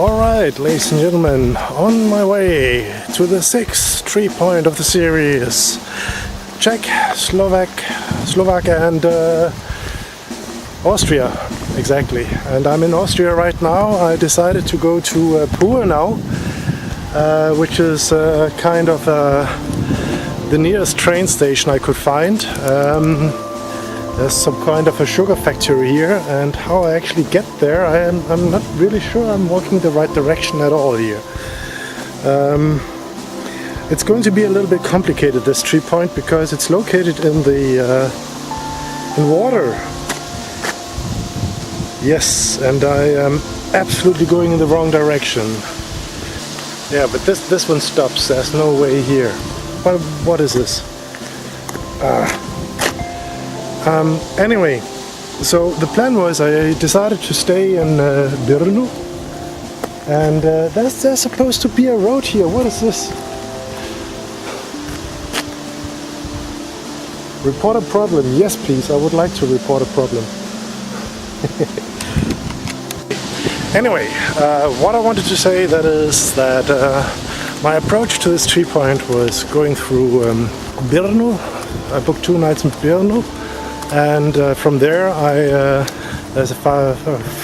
Alright, ladies and gentlemen, on my way to the 6th Tripoint of the series. Czech, Slovakia and Austria, exactly. And I'm in Austria right now. I decided to go to Pur now, which is kind of the nearest train station I could find. There's some kind of a sugar factory here, and how I actually get there, I'm not really sure I'm walking the right direction at all here. It's going to be a little bit complicated, this Tripoint, because it's located in the in water. Yes, and I am absolutely going in the wrong direction. Yeah, but this one stops. There's no way here. What is this? Anyway, so the plan was I decided to stay in Brno, and there's supposed to be a road here. What is this? Report a problem. Yes, please. I would like to report a problem. Anyway, what I wanted to say that is that my approach to this tree point was going through Brno. I booked 2 nights in Brno. And from there, there's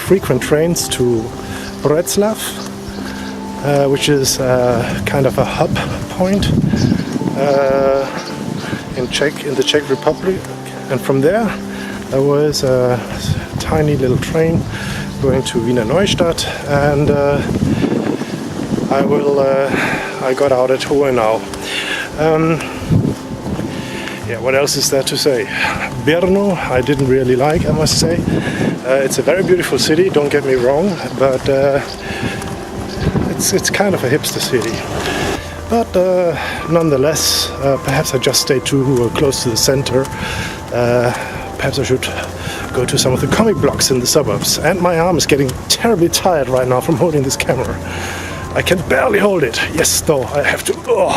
frequent trains to Břeclav, which is kind of a hub point in the Czech Republic. And from there was a tiny little train going to Wiener Neustadt, and I got out at Hohe now. Yeah, what else is there to say? Brno I didn't really like, I must say. It's a very beautiful city, don't get me wrong, but it's kind of a hipster city. But nonetheless, perhaps I just stayed too close to the center. Perhaps I should go to some of the comic blocks in the suburbs. And my arm is getting terribly tired right now from holding this camera. I can barely hold it. Yes, no, I have to. Oh.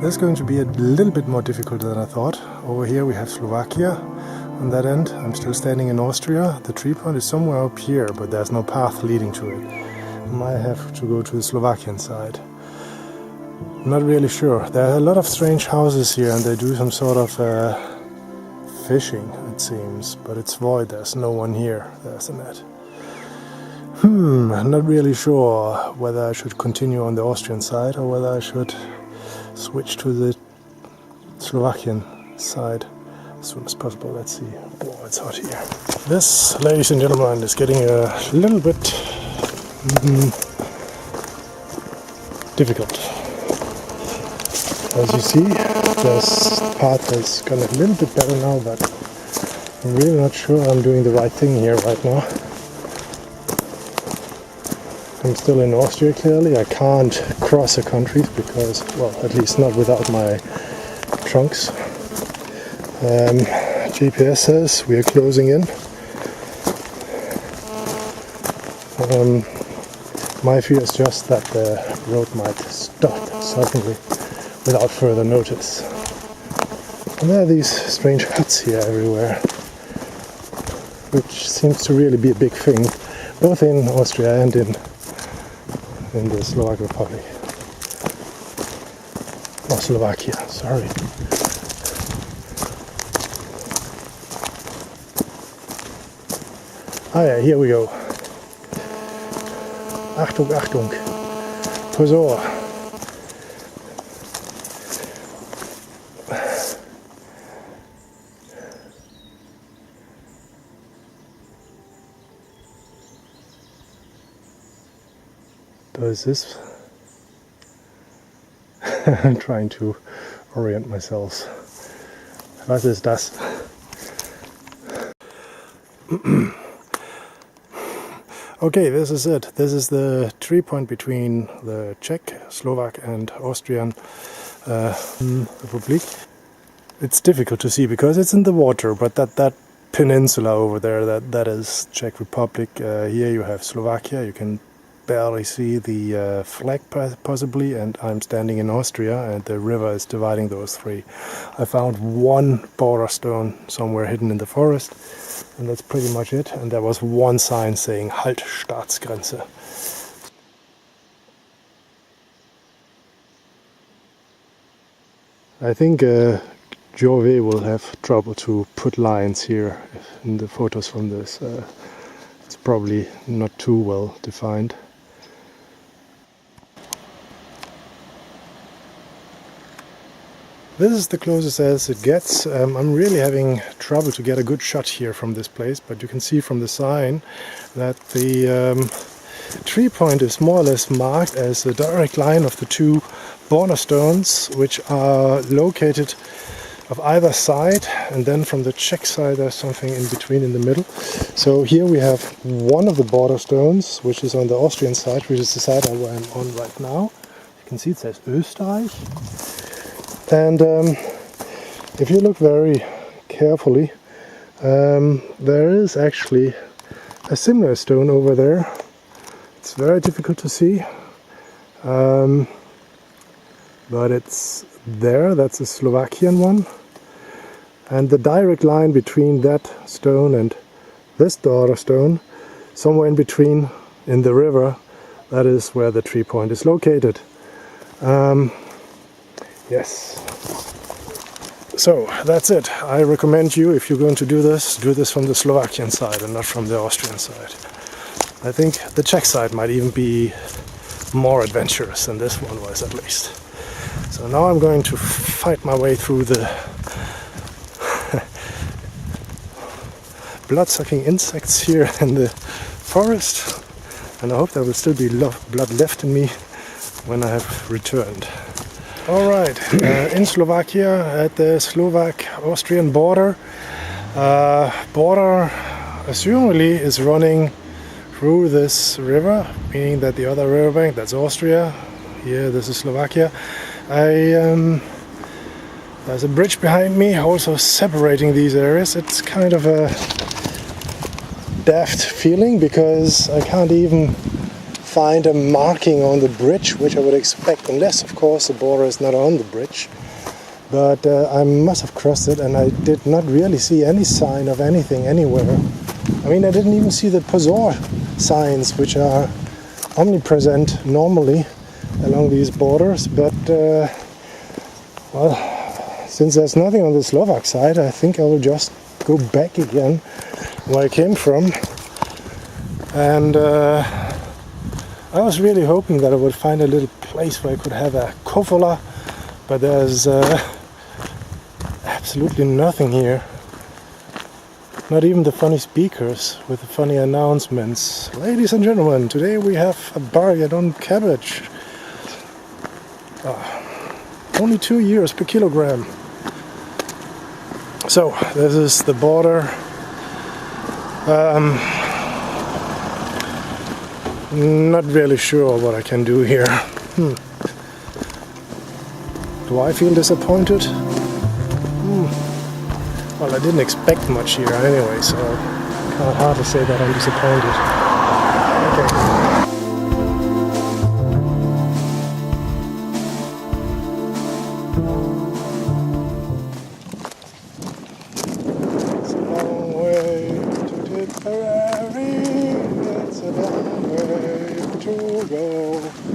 This is going to be a little bit more difficult than I thought. Over here we have Slovakia on that end. I'm still standing in Austria. The tree point is somewhere up here, but there's no path leading to it. I might have to go to the Slovakian side. I'm not really sure. There are a lot of strange houses here, and they do some sort of fishing, it seems, but it's void. There's no one here. There's a net. I'm not really sure whether I should continue on the Austrian side or whether I should switch to the Slovakian side as soon as possible. Let's see. Oh, it's hot here. This, ladies and gentlemen, is getting a little bit difficult. As you see, this path has gone a little bit better now, but I'm really not sure I'm doing the right thing here right now. I'm still in Austria, clearly. I can't cross the countries because, well, at least not without my trunks. GPS says we are closing in. My fear is just that the road might stop suddenly without further notice. And there are these strange huts here everywhere, which seems to really be a big thing, both in Austria and in the Slovak Republic. Or Slovakia, sorry. Ah yeah, here we go. Achtung, Achtung. Pozor. Does this? I'm trying to orient myself. Was ist das? Okay, this is it. This is the Tripoint between the Czech, Slovak and Austrian Republic. It's difficult to see because it's in the water, but that peninsula over there, that is Czech Republic. Here you have Slovakia. You can barely see the flag possibly, and I'm standing in Austria and the river is dividing those three. I found one border stone somewhere hidden in the forest, and that's pretty much it. And there was one sign saying Halt Staatsgrenze. I think Jove will have trouble to put lines here in the photos from this. It's probably not too well defined. This is the closest as it gets. I'm really having trouble to get a good shot here from this place, but you can see from the sign that the Tripoint is more or less marked as the direct line of the two border stones, which are located of either side, and then from the Czech side there's something in between in the middle. So here we have one of the border stones, which is on the Austrian side, which is the side where I'm on right now. You can see it says Österreich. And if you look very carefully, there is actually a similar stone over there. It's very difficult to see, but it's there. That's a Slovakian one. And the direct line between that stone and this daughter stone, somewhere in between in the river, that is where the Tripoint is located. Yes. So that's it. I recommend you, if you're going to do this from the Slovakian side and not from the Austrian side. I think the Czech side might even be more adventurous than this one was, at least. So now I'm going to fight my way through the blood-sucking insects here in the forest, and I hope there will still be blood left in me when I have returned. Alright, in Slovakia at the Slovak-Austrian border. Border assumedly is running through this river, meaning that the other riverbank, that's Austria. Here, this is Slovakia. There's a bridge behind me also separating these areas. It's kind of a daft feeling because I can't even find a marking on the bridge, which I would expect, unless of course the border is not on the bridge. But I must have crossed it, and I did not really see any sign of anything anywhere. I mean, I didn't even see the Pozor signs, which are omnipresent normally along these borders, but well, since there's nothing on the Slovak side, I think I will just go back again where I came from. And I was really hoping that I would find a little place where I could have a kofola, but there's absolutely nothing here. Not even the funny speakers with the funny announcements. Ladies and gentlemen, today we have a bargain on cabbage. Only €2 per kilogram. So, this is the border. Not really sure what I can do here. Do I feel disappointed? Well, I didn't expect much here anyway, so I can't hardly say that I'm disappointed. Okay. It's a long way to go.